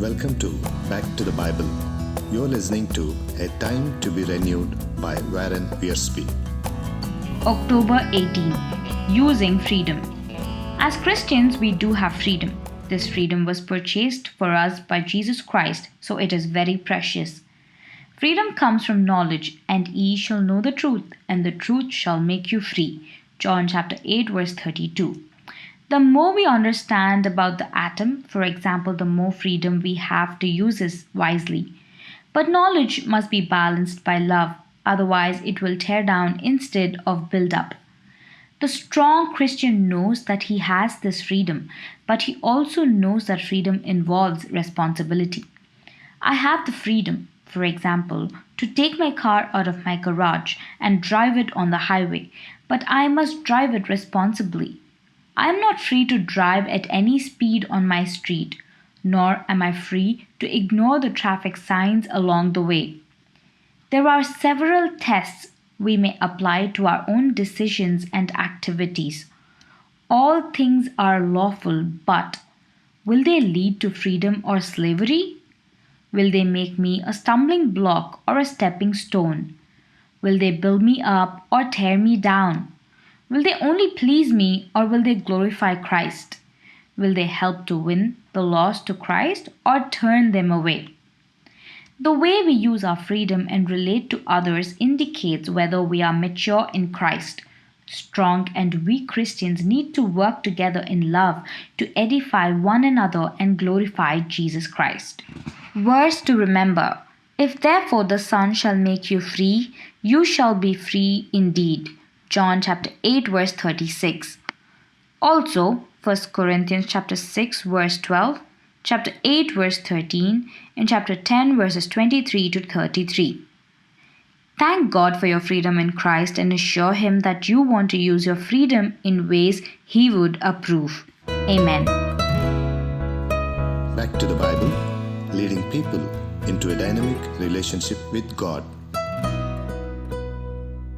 Welcome to Back to the Bible. You're listening to A Time to be Renewed by Wiersbe. October 18. Using freedom. As Christians, we do have freedom. This freedom was purchased for us by Jesus Christ, so it is very precious. Freedom comes from knowledge, and ye shall know the truth, and the truth shall make you free. John chapter 8, verse 32. The more we understand about the atom, for example, the more freedom we have to use it wisely. But knowledge must be balanced by love, otherwise it will tear down instead of build up. The strong Christian knows that he has this freedom, but he also knows that freedom involves responsibility. I have the freedom, for example, to take my car out of my garage and drive it on the highway, but I must drive it responsibly. I am not free to drive at any speed on my street, nor am I free to ignore the traffic signs along the way. There are several tests we may apply to our own decisions and activities. All things are lawful, but will they lead to freedom or slavery? Will they make me a stumbling block or a stepping stone? Will they build me up or tear me down? Will they only please me or will they glorify Christ? Will they help to win the lost to Christ or turn them away? The way we use our freedom and relate to others indicates whether we are mature in Christ. Strong and weak Christians need to work together in love to edify one another and glorify Jesus Christ. Verse to remember: If therefore the Son shall make you free, you shall be free indeed. John chapter 8 verse 36. Also 1 Corinthians chapter 6 verse 12, chapter 8 verse 13, and chapter 10 verses 23 to 33. Thank God for your freedom in Christ and assure Him that you want to use your freedom in ways He would approve. Amen. Back to the Bible, leading people into a dynamic relationship with God.